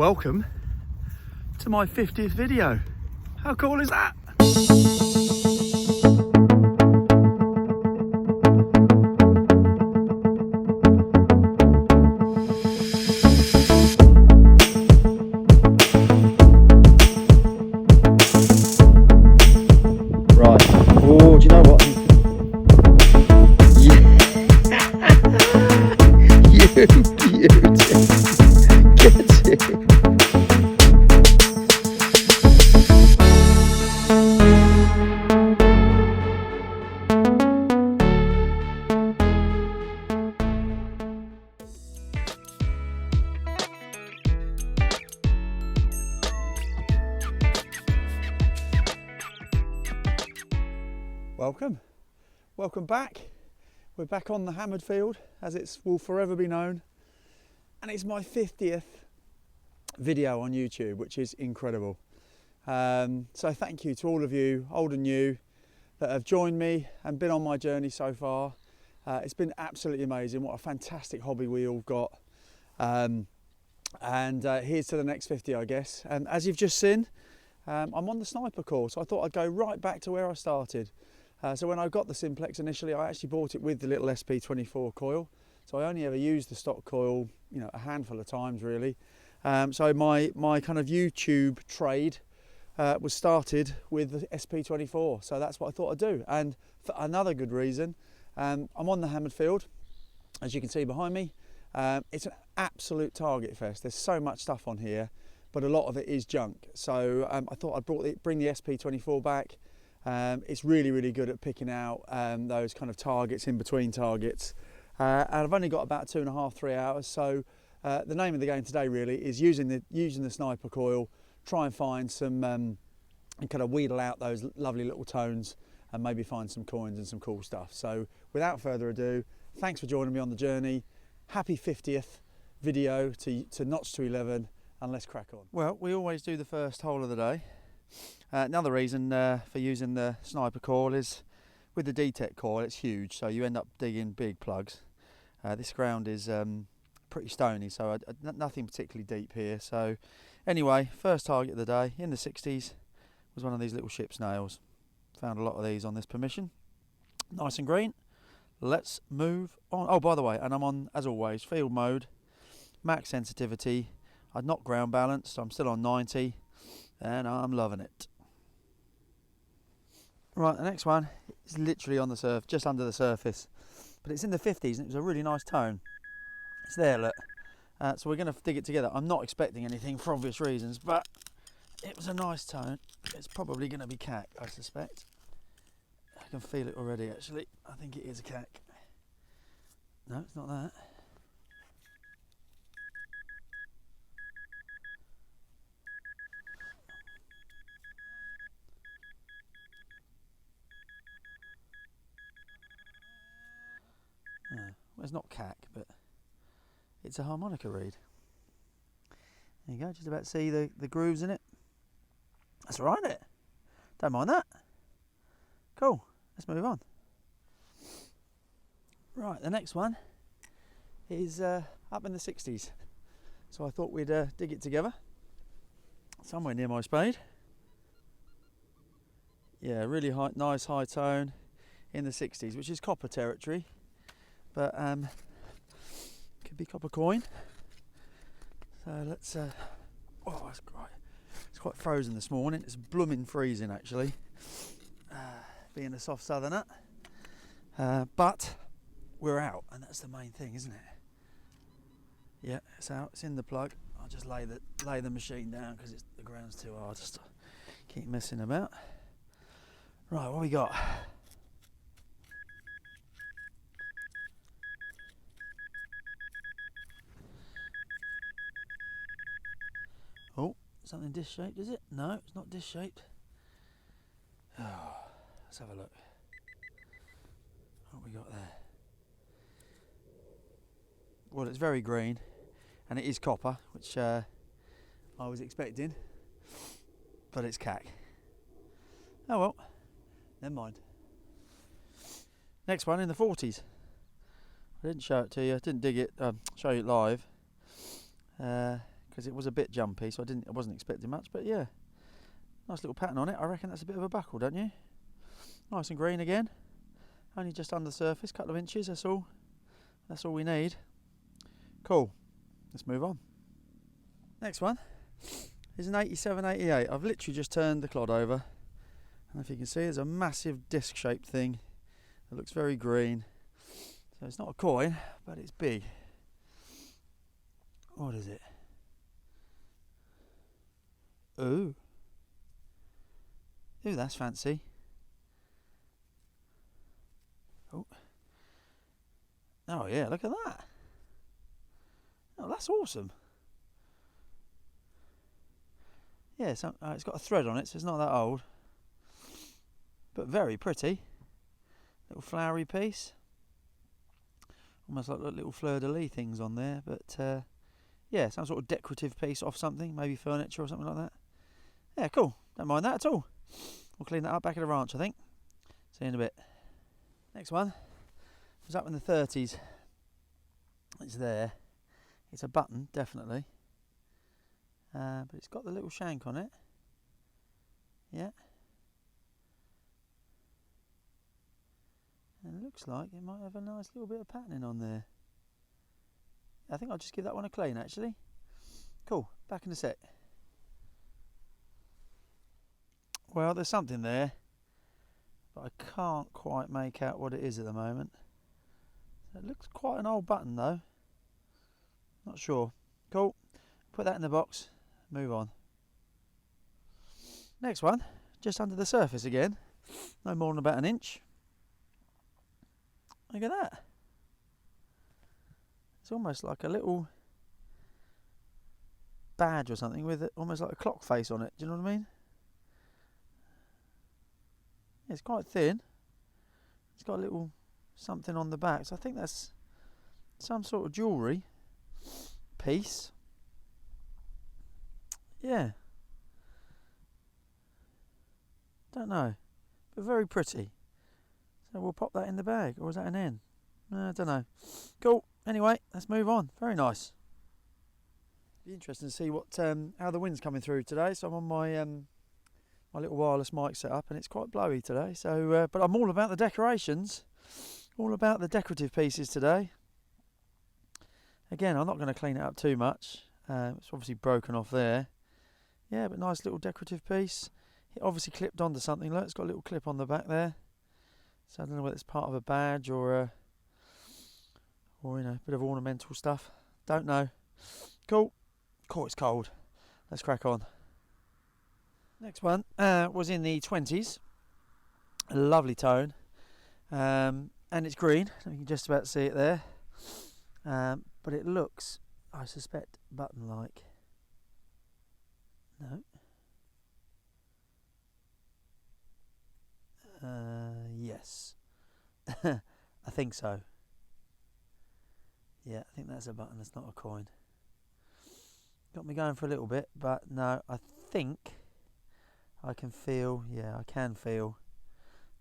Welcome to my 50th video. How cool is that? Right. Oh, do you know what? Yeah. you get it. Welcome back. We're back on the hammered field, as it will forever be known, and it's my 50th video on YouTube, which is incredible. So thank you to all of you, old and new, that have joined me and been on my journey so far. It's been absolutely amazing. What a fantastic hobby we all got. Here's to the next 50, I guess. And as you've just seen, I'm on the sniper course. I thought I'd go right back to where I started. So when I got the Simplex initially, I actually bought it with the little SP24 coil. So I only ever used the stock coil, a handful of times really. So my kind of YouTube trade was started with the SP24. So that's what I thought I'd do. And for another good reason, I'm on the hammered field, as you can see behind me. It's an absolute target fest. There's so much stuff on here, but a lot of it is junk. So I thought I'd bring the SP24 back. It's really good at picking out those kind of targets in between targets, and I've only got about 2.5–3 hours. So the name of the game today really is using the sniper coil, try and find some and kind of wheedle out those lovely little tones and maybe find some coins and some cool stuff. So without further ado, thanks for joining me on the journey. Happy 50th video to notch to 11, and let's crack on. Well, we always do the first hole of the day. Another reason for using the sniper coil is with the D-Tech coil, it's huge, so you end up digging big plugs. This ground is pretty stony, so nothing particularly deep here. So anyway, first target of the day in the 60s was one of these little ship snails. Found a lot of these on this permission. Nice and green. Let's move on. Oh, by the way, and I'm on, as always, field mode, max sensitivity. I'd not ground balanced, so I'm still on 90. And I'm loving it. Right, the next one is literally on the surface, just under the surface, but it's in the 50s and it was a really nice tone. It's there, look. So we're going to dig it together. I'm not expecting anything for obvious reasons, but it was a nice tone. It's probably going to be cack, I suspect. I can feel it already, actually. I think it is a cack. No, it's not that. Well, it's not cack, but it's a harmonica reed. There you go, just about to see the grooves in it. That's all right, isn't it? Don't mind that. Cool, let's move on. Right, the next one is up in the 60s. So I thought we'd dig it together. Somewhere near my spade. Yeah, really nice high tone in the 60s, which is copper territory. But could be copper coin. So let's. Oh, it's quite frozen this morning. It's blooming freezing actually. Being a soft southerner, but we're out, and that's the main thing, isn't it? Yeah, it's out. It's in the plug. I'll just lay the machine down because the ground's too hard to keep messing about. Right, what we got? Oh, something disc-shaped, is it? No, it's not disc-shaped. Oh, let's have a look. What we got there? Well, it's very green, and it is copper, which I was expecting, but it's cack. Oh well, never mind. Next one in the 40s. I didn't show it to you, didn't dig it, show you it live, because because it was a bit jumpy, so I wasn't expecting much. But yeah, nice little pattern on it. I reckon that's a bit of a buckle, don't you? Nice and green again. Only just under the surface, couple of inches. That's all. That's all we need. Cool. Let's move on. Next one is an 8788. I've literally just turned the clod over, and if you can see, there's a massive disc-shaped thing that looks very green. So it's not a coin, but it's big. What is it? Ooh, that's fancy. Oh yeah, look at that. Oh, that's awesome. Yeah, so, it's got a thread on it, so it's not that old, but very pretty. Little flowery piece, almost like little fleur-de-lis things on there, but yeah, some sort of decorative piece off something, maybe furniture or something like that. Yeah, cool, don't mind that at all. We'll clean that up back at the ranch, I think. See you in a bit. Next one was up in the 30s. It's there. It's a button, definitely. But it's got the little shank on it. Yeah. And it looks like it might have a nice little bit of patterning on there. I think I'll just give that one a clean, actually. Cool, back in a sec. Well, there's something there, but I can't quite make out what it is at the moment. It looks quite an old button though. Not sure. Cool, put that in the box, move on. Next one, just under the surface again, no more than about an inch. Look at that. It's almost like a little badge or something with almost like a clock face on it. Do you know what I mean? It's quite thin. It's got a little something on the back, so I think that's some sort of jewellery piece. Yeah. Don't know, but very pretty. So we'll pop that in the bag, or is that an N? I don't know. Cool. Anyway, let's move on. Very nice. Be interesting to see what how the wind's coming through today. So I'm on my my little wireless mic set up, and it's quite blowy today. So, but I'm all about the decorations, all about the decorative pieces today. Again, I'm not going to clean it up too much. It's obviously broken off there. Yeah, but nice little decorative piece. It obviously clipped onto something. Look, it's got a little clip on the back there. So I don't know whether it's part of a badge or you know, a bit of ornamental stuff. Don't know. Cool. Cool, it's cold. Let's crack on. Next one was in the 20s. A lovely tone. And it's green. You can just about see it there. But it looks, I suspect, button-like. No. Yes. I think so. Yeah, I think that's a button, that's not a coin. Got me going for a little bit, but no, I think I can feel, yeah, I can feel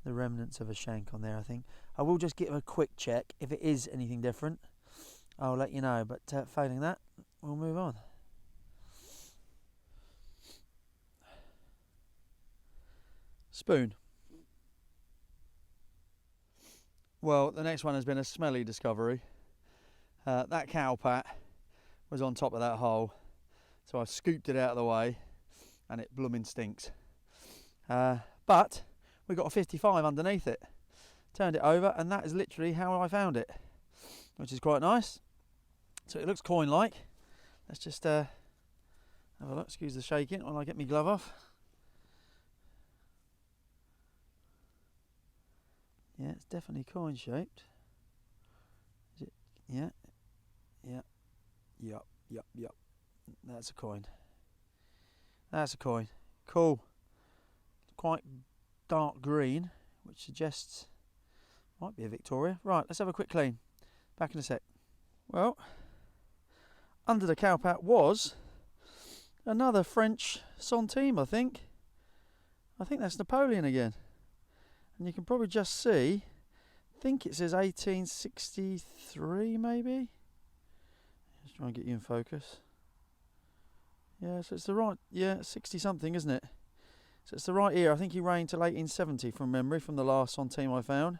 the remnants of a shank on there, I think. I will just give a quick check. If it is anything different, I'll let you know, but failing that, we'll move on. Spoon. Well, the next one has been a smelly discovery. That cowpat was on top of that hole, so I scooped it out of the way, and it blooming stinks. But we got a 55 underneath it. Turned it over, and that is literally how I found it, which is quite nice. So it looks coin-like. Let's just have a look. Excuse the shaking while I get my glove off. Yeah, it's definitely coin-shaped. Is it? Yeah. Yeah. Yep. That's a coin. That's a coin. Cool. Quite dark green, which suggests might be a Victoria. Right, let's have a quick clean. Back in a sec. Well, under the cowpat was another French centime, I think. I think that's Napoleon again. And you can probably just see, I think it says 1863 maybe. Let's try and get you in focus. Yeah, so it's the right, yeah, 60 something, isn't it? So it's the right year. I think he reigned till 1870 from memory, from the last centime I found.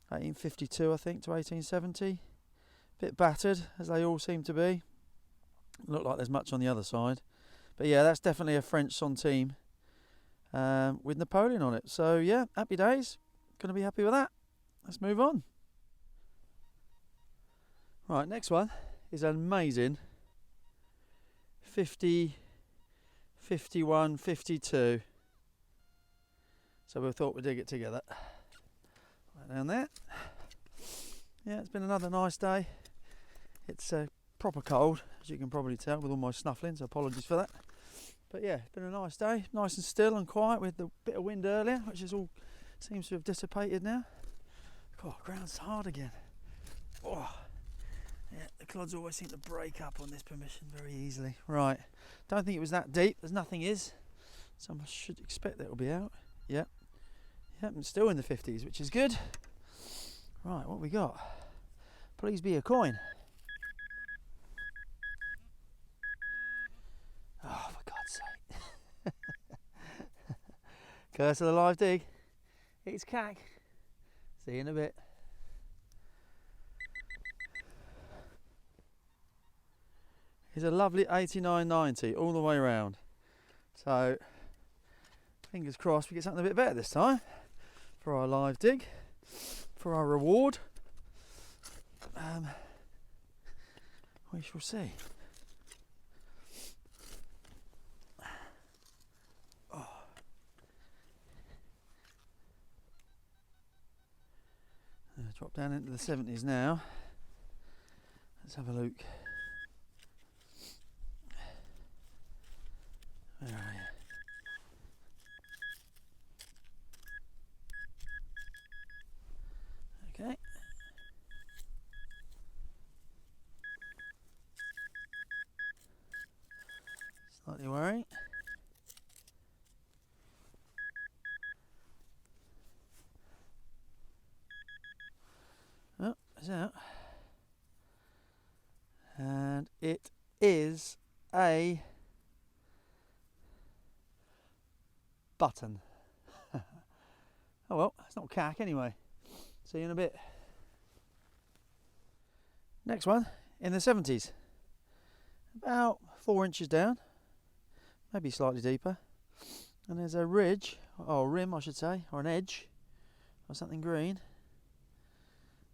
1852, I think, to 1870. Bit battered, as they all seem to be. Look like there's much on the other side. But yeah, that's definitely a French centime with Napoleon on it. So yeah, happy days. Going to be happy with that. Let's move on. Right, next one is an amazing 50, 51, 52. So we thought we'd dig it together. Right down there. Yeah, it's been another nice day. It's proper cold, as you can probably tell with all my snuffling, so apologies for that. But yeah, it's been a nice day, nice and still and quiet with the bit of wind earlier, which is all seems to have dissipated now. God, ground's hard again. Oh, yeah, the clods always seem to break up on this permission very easily. Right, don't think it was that deep, as nothing is, so I should expect that it'll be out. Yep, yep, and still in the 50s, which is good. Right, what we got? Please be a coin. Oh, for God's sake. Curse of the live dig. It's cack. See you in a bit. It's a lovely 89.90 all the way around. So, fingers crossed we get something a bit better this time for our live dig, for our reward. We shall see. Drop down into the 70s now. Let's have a look. Where are you? Okay. Slightly worrying. Oh, it's out. And it is a button. Oh well, it's not cack anyway. See you in a bit. Next one, in the 70s. About 4 inches down, maybe slightly deeper. And there's a ridge, or rim I should say, or an edge of something green.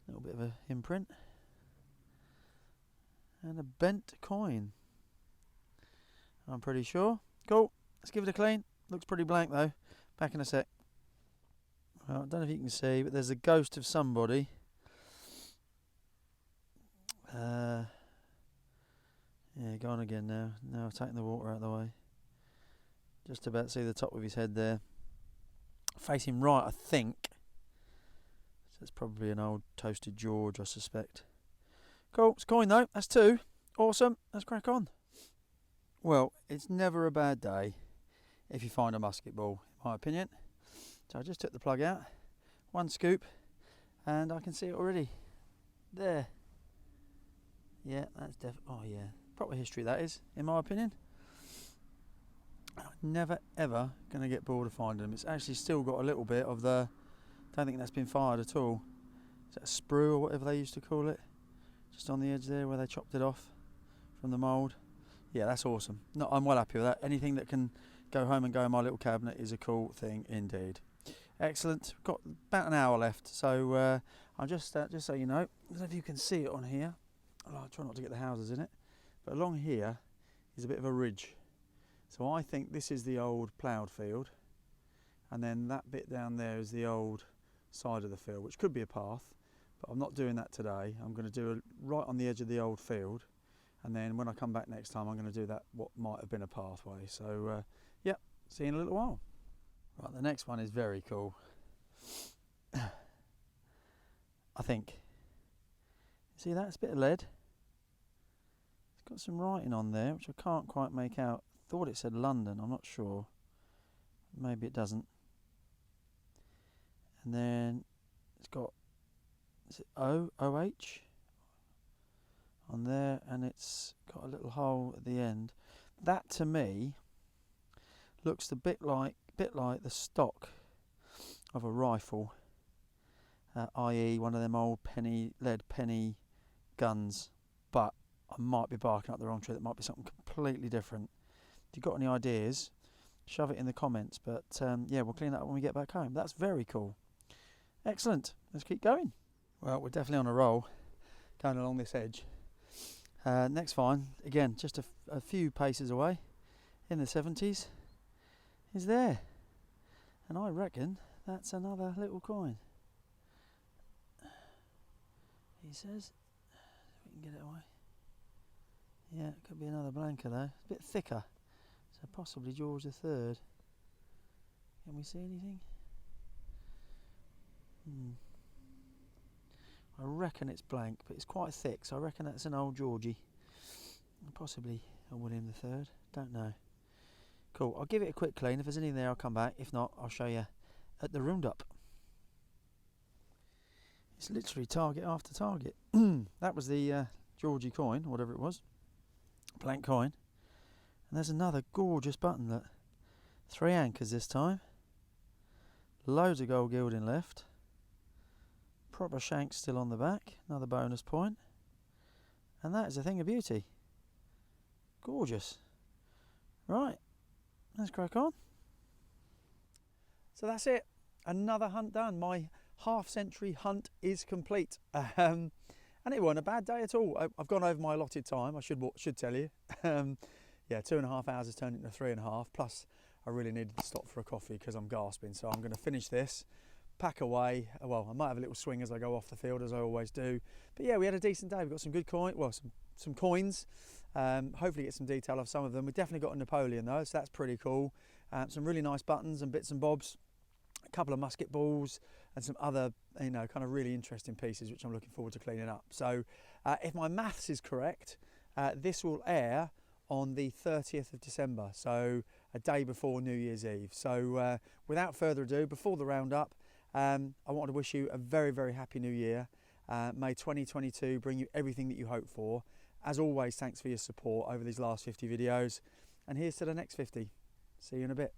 A little bit of an imprint. And a bent coin, I'm pretty sure. Cool, let's give it a clean. Looks pretty blank though. Back in a sec. Well, I don't know if you can see, but there's a ghost of somebody. Yeah, gone again now. Now I've taken the water out of the way. Just about to see the top of his head there. Facing right, I think. So it's probably an old toasted George, I suspect. Cool, it's a coin though. That's 2. Awesome, let's crack on. Well, it's never a bad day if you find a musket ball, in my opinion. So I just took the plug out, 1 scoop, and I can see it already. There. Yeah, that's oh yeah, proper history that is, in my opinion. I'm never ever going to get bored of finding them. It's actually still got a little bit of the, don't think that's been fired at all. Is that a sprue or whatever they used to call it? Just on the edge there where they chopped it off from the mould. Yeah, that's awesome. No, I'm well happy with that. Anything that can go home and go in my little cabinet is a cool thing indeed. Excellent. We've got about an hour left, so I'll just so you know, I don't know if you can see it on here. I'll try not to get the houses in it, but along here is a bit of a ridge. So I think this is the old ploughed field, and then that bit down there is the old side of the field, which could be a path. But I'm not doing that today. I'm going to do it right on the edge of the old field, and then when I come back next time I'm going to do that what might have been a pathway. So yeah, see you in a little while. Right, the next one is very cool. I think. See that? It's a bit of lead. It's got some writing on there which I can't quite make out. Thought it said London, I'm not sure. Maybe it doesn't. And then it's got, is it OH on there, and it's got a little hole at the end. that to me looks a bit like the stock of a rifle, i.e. one of them old lead penny guns, but I might be barking up the wrong tree. That might be something completely different. If you've got any ideas, shove it in the comments, but yeah, we'll clean that up when we get back home. That's very cool. Excellent, let's keep going. Well, we're definitely on a roll going along this edge. Next find, again, just a few paces away, in the 70s, is there. And I reckon that's another little coin. He says, if we can get it away. Yeah, it could be another blanker though, a bit thicker. So possibly George III. Can we see anything? I reckon it's blank, but it's quite thick, so I reckon that's an old Georgie. Possibly a William III, don't know. Cool, I'll give it a quick clean. If there's anything there, I'll come back. If not, I'll show you at the roundup. It's literally target after target. That was the Georgie coin, whatever it was. Blank coin. And there's another gorgeous button. Look. 3 anchors this time. Loads of gold gilding left. Proper shank still on the back. Another bonus point. And that is a thing of beauty. Gorgeous. Right, let's crack on. So that's it. Another hunt done. My half-century hunt is complete. And it wasn't a bad day at all. I've gone over my allotted time, I should tell you. Yeah, 2.5 hours has turned into 3.5. Plus, I really needed to stop for a coffee because I'm gasping. So I'm going to finish this, pack away. Well, I might have a little swing as I go off the field, as I always do. But yeah, we had a decent day. We've got some good coin, well, some coins. Hopefully get some detail of some of them. We've definitely got a Napoleon though, so that's pretty cool. Some really nice buttons and bits and bobs. A couple of musket balls and some other, you know, kind of really interesting pieces which I'm looking forward to cleaning up. So if my maths is correct, this will air on the 30th of December, so a day before New Year's Eve. So without further ado, before the roundup, I want to wish you a very, very happy new year. May 2022 bring you everything that you hope for. As always, thanks for your support over these last 50 videos, and here's to the next 50. See you in a bit.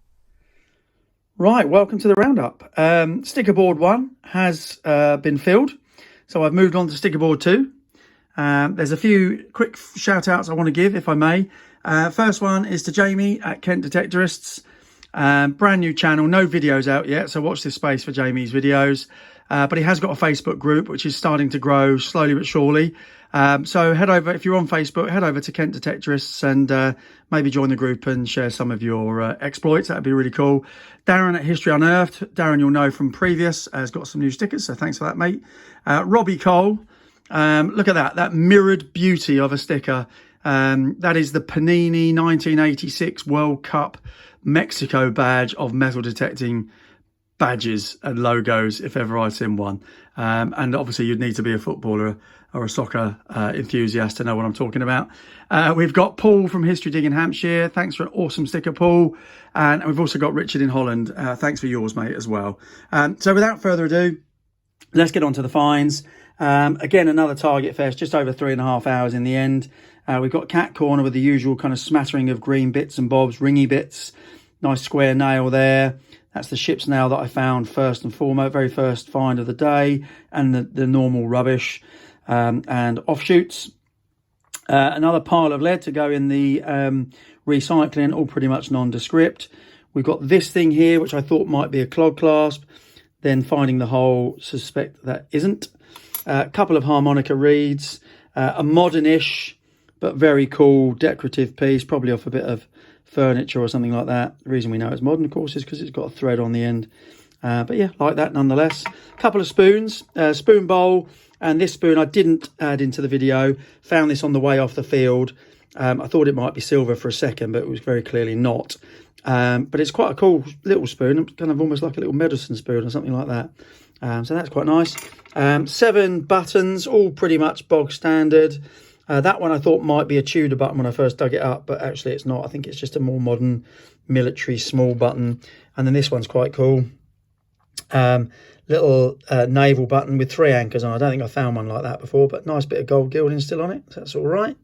Right, welcome to the roundup. Sticker board 1 has been filled, so I've moved on to sticker board 2. There's a few quick shout outs I want to give, if I may. First one is to Jamie at Kent Detectorists. Brand new channel, no videos out yet, so watch this space for Jamie's videos. But he has got a Facebook group which is starting to grow slowly but surely. So head over, if you're on Facebook, head over to Kent Detectorists and maybe join the group and share some of your exploits. That'd be really cool. Darren at History Unearthed. Darren, you'll know from previous, has got some new stickers, so thanks for that, mate. Robbie Cole. Look at that mirrored beauty of a sticker. That is the Panini 1986 World Cup Mexico badge of metal detecting badges and logos, if ever I'd seen one. And obviously you'd need to be a footballer or a soccer enthusiast to know what I'm talking about. We've got Paul from History Digging Hampshire. Thanks for an awesome sticker, Paul. And we've also got Richard in Holland. Thanks for yours, mate, as well. So without further ado, let's get on to the finds. Again, another Target Fest, just over 3.5 hours in the end. We've got Cat Corner with the usual kind of smattering of green bits and bobs, ringy bits. Nice square nail there. That's the ship's nail that I found first and foremost, very first find of the day, and the normal rubbish and offshoots. Another pile of lead to go in the recycling, all pretty much nondescript. We've got this thing here, which I thought might be a clog clasp, then finding the hole, suspect that isn't. A couple of harmonica reeds, a modern-ish but very cool decorative piece, probably off a bit of furniture or something like that. The reason we know it's modern, of course, is because it's got a thread on the end. But yeah, like that nonetheless. A couple of spoons, spoon bowl, and this spoon I didn't add into the video. Found this on the way off the field. I thought it might be silver for a second, but it was very clearly not. But it's quite a cool little spoon, kind of almost like a little medicine spoon or something like that. So that's quite nice. 7 buttons, all pretty much bog standard. That one I thought might be a Tudor button when I first dug it up, but actually it's not. I think it's just a more modern military small button. And then this one's quite cool. Little naval button with 3 anchors on. I don't think I found one like that before, but nice bit of gold gilding still on it. So that's all right.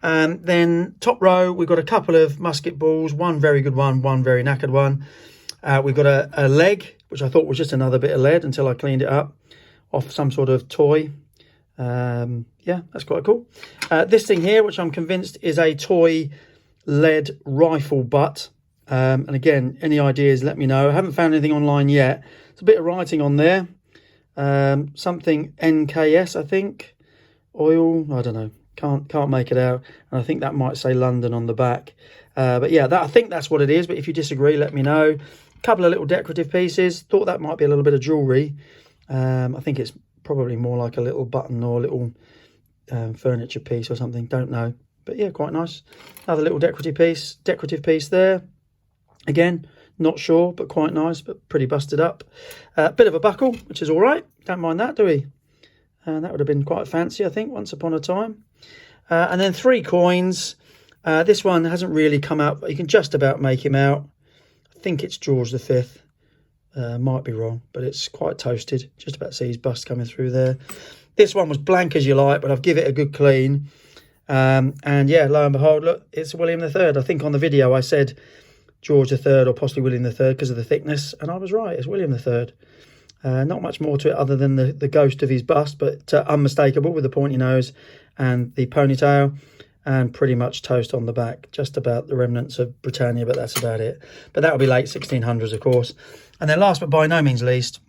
Then top row, we've got a couple of musket balls, one very good one very knackered one. We've got a leg, which I thought was just another bit of lead until I cleaned it up off some sort of toy. Yeah, that's quite cool. This thing here, which I'm convinced is a toy lead rifle butt. And again, any ideas, let me know. I haven't found anything online yet. There's a bit of writing on there. Something NKS, I think. Oil, I don't know. Can't make it out. And I think that might say London on the back. But yeah, I think that's what it is. But if you disagree, let me know. A couple of little decorative pieces. Thought that might be a little bit of jewellery. I think it's probably more like a little button or a little furniture piece or something. Don't know. But yeah, quite nice. Another little decorative piece there. Again, not sure, but quite nice, but pretty busted up. Bit of a buckle, which is all right. Don't mind that, do we? That would have been quite fancy, I think, once upon a time. And then 3 coins. This one hasn't really come out, but you can just about make him out. I think it's George V. Might be wrong, but it's quite toasted. Just about see his bust coming through there. This one was blank as you like, but I've given it a good clean. And yeah, lo and behold, look, it's William III. I think on the video I said George III or possibly William III because of the thickness, and I was right, it's William III. Not much more to it other than the ghost of his bust, but unmistakable with the pointy nose and the ponytail, and pretty much toast on the back, just about the remnants of Britannia, but that's about it. But that'll be late 1600s, of course. And then last but by no means least,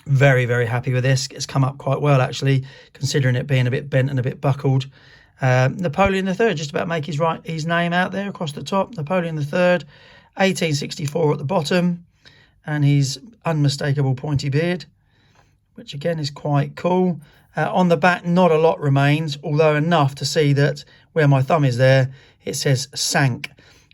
very, very happy with this. It's come up quite well, actually, considering it being a bit bent and a bit buckled. Napoleon III, just about make his name out there across the top. Napoleon III, 1864 at the bottom, and his unmistakable pointy beard, which again is quite cool. On the back, not a lot remains, although enough to see that where my thumb is there, it says 5,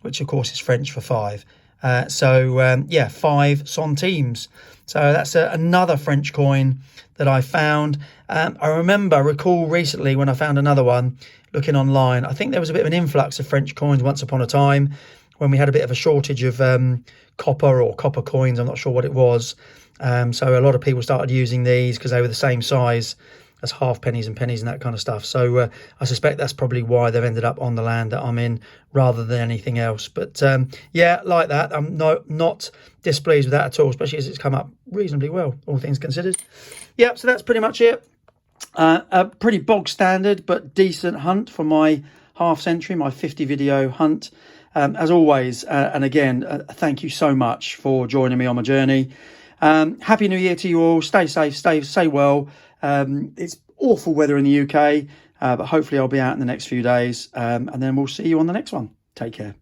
which of course is French for 5. Yeah, 5 centimes. So that's another French coin that I found. I recall recently when I found another one, looking online, I think there was a bit of an influx of French coins once upon a time when we had a bit of a shortage of copper coins. I'm not sure what it was. So a lot of people started using these because they were the same size as half pennies and pennies and that kind of stuff. So I suspect that's probably why they've ended up on the land that I'm in rather than anything else. But yeah, like that. I'm not displeased with that at all, especially as it's come up reasonably well, all things considered. Yeah, so that's pretty much it. A pretty bog standard but decent hunt for my half century, my 50 video hunt. As always, and again, thank you so much for joining me on my journey. Happy New Year to you all. Stay safe, stay well. It's awful weather in the UK, but hopefully I'll be out in the next few days, and then we'll see you on the next one. Take care.